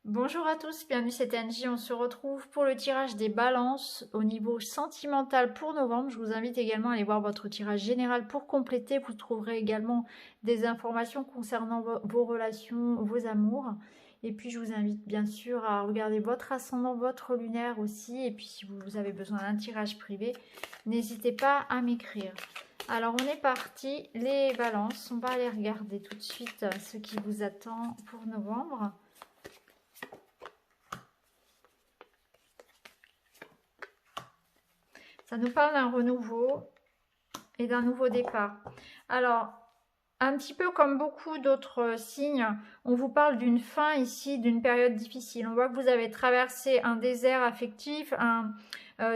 Bonjour à tous, bienvenue c'est Angie, on se retrouve pour le tirage des balances au niveau sentimental pour novembre. Je vous invite également à aller voir votre tirage général pour compléter. Vous trouverez également des informations concernant vos relations, vos amours. Et puis je vous invite bien sûr à regarder votre ascendant, votre lunaire aussi. Et puis si vous avez besoin d'un tirage privé, n'hésitez pas à m'écrire. Alors on est parti, les balances, on va aller regarder tout de suite ce qui vous attend pour novembre. Ça nous parle d'un renouveau et d'un nouveau départ. Alors, un petit peu comme beaucoup d'autres signes, on vous parle d'une fin ici, d'une période difficile. On voit que vous avez traversé un désert affectif,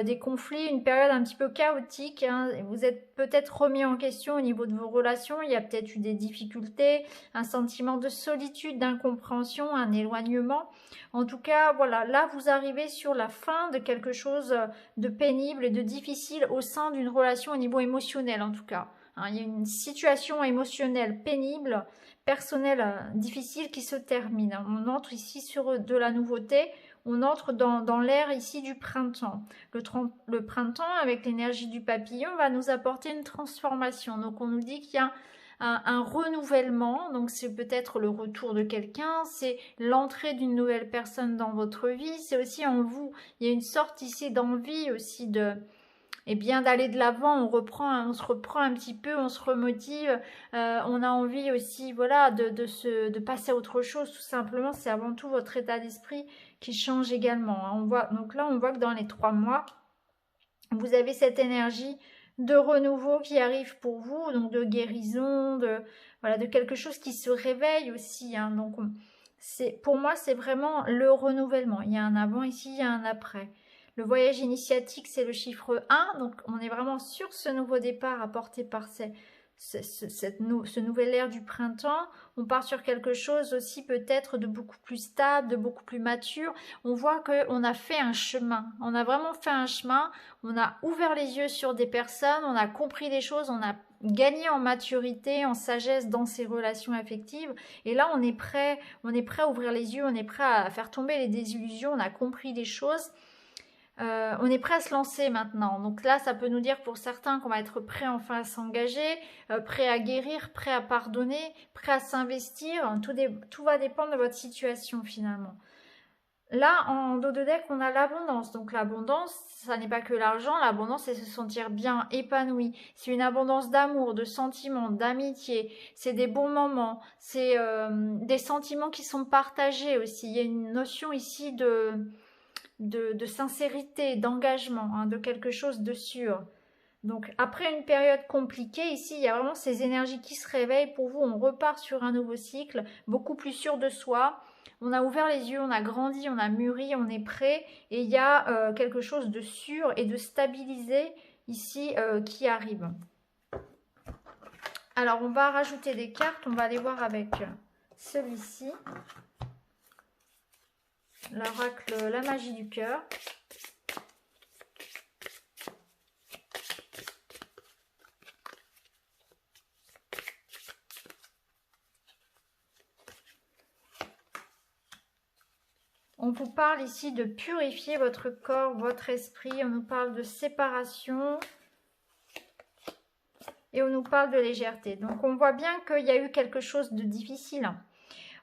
des conflits, une période un petit peu chaotique. Vous êtes peut-être remis en question au niveau de vos relations. Il y a peut-être eu des difficultés, un sentiment de solitude, d'incompréhension, un éloignement. En tout cas, voilà, là vous arrivez sur la fin de quelque chose de pénible et de difficile au sein d'une relation au niveau émotionnel en tout cas. Il y a une situation émotionnelle pénible, personnelle difficile qui se termine. On entre ici sur de la nouveauté, on entre dans l'ère ici du printemps. Le printemps, avec l'énergie du papillon, va nous apporter une transformation. Donc on nous dit qu'il y a un renouvellement, donc c'est peut-être le retour de quelqu'un, c'est l'entrée d'une nouvelle personne dans votre vie, c'est aussi en vous, il y a une sorte ici d'envie aussi d'aller de l'avant, on se reprend un petit peu, on se remotive, on a envie aussi voilà de passer à autre chose tout simplement. C'est avant tout votre état d'esprit qui change également. Donc là on voit que dans les 3 mois, vous avez cette énergie de renouveau qui arrive pour vous, donc de guérison, de quelque chose qui se réveille aussi. Donc pour moi c'est vraiment le renouvellement. Il y a un avant ici, il y a un après. Le voyage initiatique, c'est le chiffre 1, donc on est vraiment sur ce nouveau départ apporté par ce nouvel ère du printemps. On part sur quelque chose aussi peut-être de beaucoup plus stable, de beaucoup plus mature. On voit qu'on a fait un chemin, on a vraiment fait un chemin, on a ouvert les yeux sur des personnes, on a compris des choses, on a gagné en maturité, en sagesse dans ces relations affectives. Et là, on est prêt à ouvrir les yeux, on est prêt à faire tomber les désillusions, on a compris des choses. On est prêt à se lancer maintenant. Donc là, ça peut nous dire pour certains qu'on va être prêt enfin à s'engager, prêt à guérir, prêt à pardonner, prêt à s'investir. Tout va dépendre de votre situation finalement. Là, en dos de deck, on a l'abondance. Donc l'abondance, ça n'est pas que l'argent. L'abondance, c'est se sentir bien, épanoui. C'est une abondance d'amour, de sentiments, d'amitié. C'est des bons moments. C'est des sentiments qui sont partagés aussi. Il y a une notion ici de sincérité, d'engagement, de quelque chose de sûr. Donc après une période compliquée, ici il y a vraiment ces énergies qui se réveillent pour vous, on repart sur un nouveau cycle, beaucoup plus sûr de soi, on a ouvert les yeux, on a grandi, on a mûri, on est prêt, et il y a quelque chose de sûr et de stabilisé ici qui arrive. Alors on va rajouter des cartes, on va aller voir avec celui-ci. L'oracle, la magie du cœur. On vous parle ici de purifier votre corps, votre esprit. On nous parle de séparation. Et on nous parle de légèreté. Donc on voit bien qu'il y a eu quelque chose de difficile.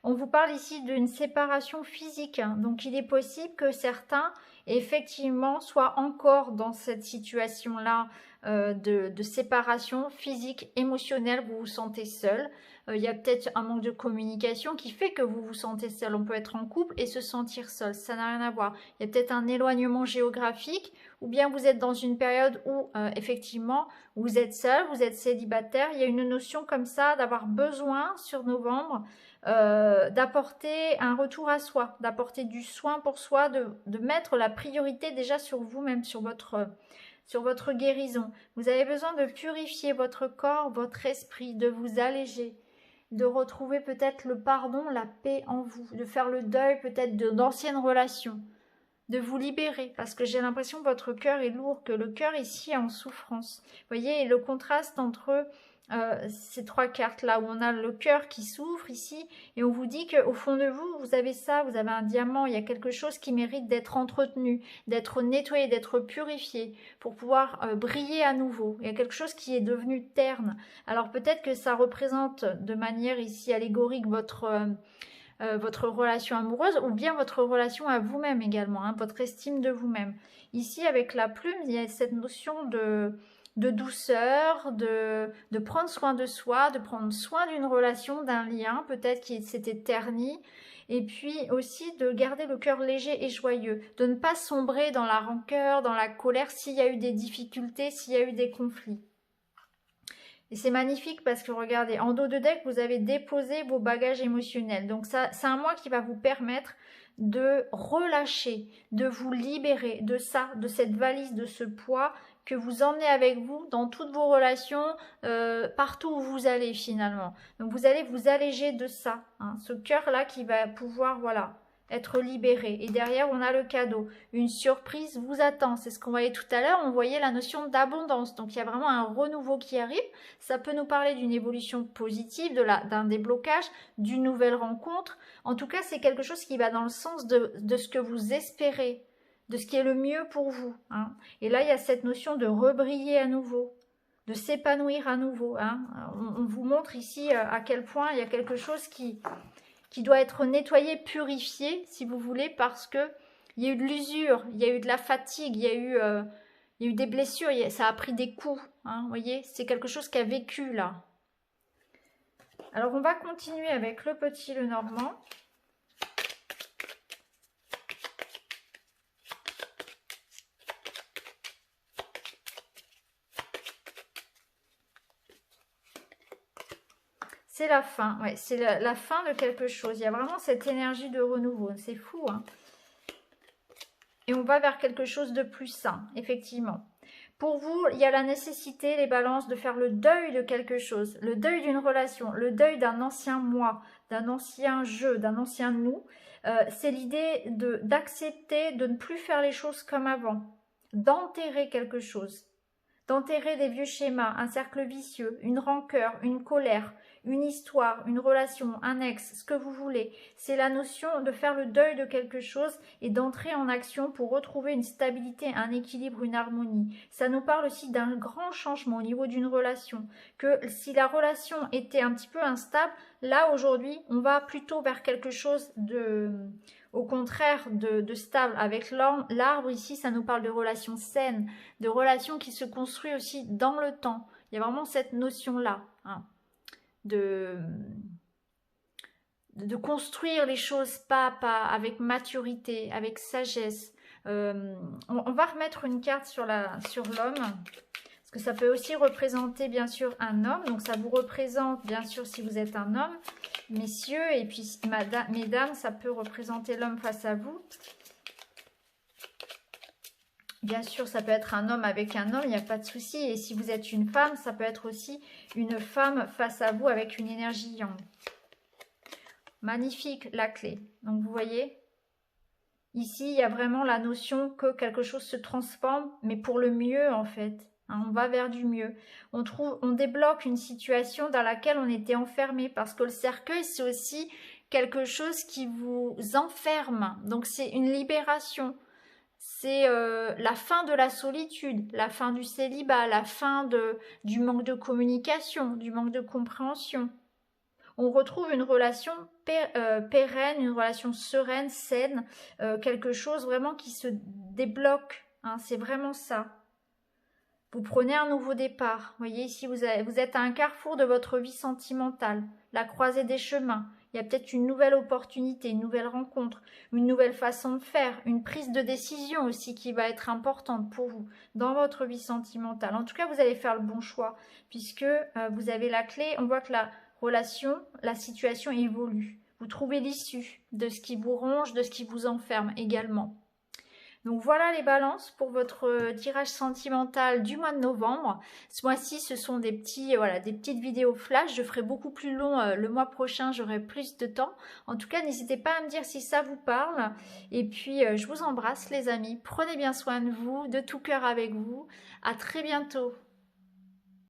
On vous parle ici d'une séparation physique. Donc il est possible que certains, effectivement, soient encore dans cette situation-là de séparation physique, émotionnelle. Vous vous sentez seul. Il y a peut-être un manque de communication qui fait que vous vous sentez seul. On peut être en couple et se sentir seul. Ça n'a rien à voir. Il y a peut-être un éloignement géographique ou bien vous êtes dans une période où, effectivement, vous êtes seul, vous êtes célibataire. Il y a une notion comme ça d'avoir besoin sur novembre d'apporter un retour à soi, d'apporter du soin pour soi, de mettre la priorité déjà sur vous-même, sur votre guérison. Vous avez besoin de purifier votre corps, votre esprit, de vous alléger, de retrouver peut-être le pardon, la paix en vous, de faire le deuil peut-être d'anciennes relations, de vous libérer, parce que j'ai l'impression que votre cœur est lourd, que le cœur ici est en souffrance. Vous voyez, le contraste entre ces 3 cartes là où on a le cœur qui s'ouvre ici et on vous dit qu'au fond de vous, vous avez ça, vous avez un diamant, il y a quelque chose qui mérite d'être entretenu, d'être nettoyé, d'être purifié pour pouvoir briller à nouveau. Il y a quelque chose qui est devenu terne. Alors peut-être que ça représente de manière ici allégorique votre relation amoureuse ou bien votre relation à vous-même également, hein, votre estime de vous-même. Ici avec la plume, il y a cette notion de douceur, de prendre soin de soi, de prendre soin d'une relation, d'un lien, peut-être qui s'était terni, et puis aussi de garder le cœur léger et joyeux, de ne pas sombrer dans la rancœur, dans la colère s'il y a eu des difficultés, s'il y a eu des conflits. Et c'est magnifique parce que regardez, en dos de deck, vous avez déposé vos bagages émotionnels. Donc ça, c'est un mois qui va vous permettre de relâcher, de vous libérer de ça, de cette valise, de ce poids que vous emmenez avec vous dans toutes vos relations, partout où vous allez finalement. Donc vous allez vous alléger de ça, hein, ce cœur-là qui va pouvoir, voilà, être libéré. Et derrière, on a le cadeau. Une surprise vous attend. C'est ce qu'on voyait tout à l'heure. On voyait la notion d'abondance. Donc il y a vraiment un renouveau qui arrive. Ça peut nous parler d'une évolution positive, d'un déblocage, d'une nouvelle rencontre. En tout cas, c'est quelque chose qui va dans le sens de ce que vous espérez, de ce qui est le mieux pour vous, hein. Et là, il y a cette notion de rebriller à nouveau, de s'épanouir à nouveau, hein. On vous montre ici à quel point il y a quelque chose qui doit être nettoyé, purifié, si vous voulez, parce que il y a eu de l'usure, il y a eu de la fatigue, il y a eu des blessures, ça a pris des coups, hein, vous voyez, c'est quelque chose qui a vécu là. Alors on va continuer avec le petit Lenormand. C'est la fin, ouais, c'est la fin de quelque chose. Il y a vraiment cette énergie de renouveau, c'est fou, hein. Et on va vers quelque chose de plus sain, effectivement. Pour vous, il y a la nécessité, les balances, de faire le deuil de quelque chose, le deuil d'une relation, le deuil d'un ancien moi, d'un ancien jeu, d'un ancien nous. C'est l'idée d'accepter de ne plus faire les choses comme avant, d'enterrer quelque chose, d'enterrer des vieux schémas, un cercle vicieux, une rancœur, une colère, une histoire, une relation, un ex, ce que vous voulez. C'est la notion de faire le deuil de quelque chose et d'entrer en action pour retrouver une stabilité, un équilibre, une harmonie. Ça nous parle aussi d'un grand changement au niveau d'une relation. Que si la relation était un petit peu instable, là aujourd'hui, on va plutôt vers quelque chose au contraire de stable. Avec l'arbre ici, ça nous parle de relations saines, de relations qui se construisent aussi dans le temps. Il y a vraiment cette notion-là, hein, de construire les choses pas à pas, avec maturité, avec sagesse. On va remettre une carte sur l'homme, parce que ça peut aussi représenter bien sûr un homme. Donc ça vous représente bien sûr si vous êtes un homme, messieurs, et puis mesdames, ça peut représenter l'homme face à vous. Bien sûr, ça peut être un homme avec un homme, il n'y a pas de souci. Et si vous êtes une femme, ça peut être aussi une femme face à vous avec une énergie yang. Magnifique, la clé. Donc, vous voyez, ici, il y a vraiment la notion que quelque chose se transforme, mais pour le mieux, en fait. Hein, on va vers du mieux. On débloque une situation dans laquelle on était enfermé, parce que le cercueil, c'est aussi quelque chose qui vous enferme. Donc, c'est une libération. C'est la fin de la solitude, la fin du célibat, la fin du manque de communication, du manque de compréhension. On retrouve une relation pérenne, une relation sereine, saine, quelque chose vraiment qui se débloque, hein, c'est vraiment ça. Vous prenez un nouveau départ. Vous voyez, ici, vous êtes à un carrefour de votre vie sentimentale, la croisée des chemins. Il y a peut-être une nouvelle opportunité, une nouvelle rencontre, une nouvelle façon de faire, une prise de décision aussi qui va être importante pour vous dans votre vie sentimentale. En tout cas, vous allez faire le bon choix puisque vous avez la clé. On voit que la relation, la situation évolue. Vous trouvez l'issue de ce qui vous ronge, de ce qui vous enferme également. Donc voilà les balances pour votre tirage sentimental du mois de novembre. Ce mois-ci, ce sont des petites vidéos flash. Je ferai beaucoup plus long le mois prochain, j'aurai plus de temps. En tout cas, n'hésitez pas à me dire si ça vous parle. Et puis, je vous embrasse les amis. Prenez bien soin de vous, de tout cœur avec vous. À très bientôt.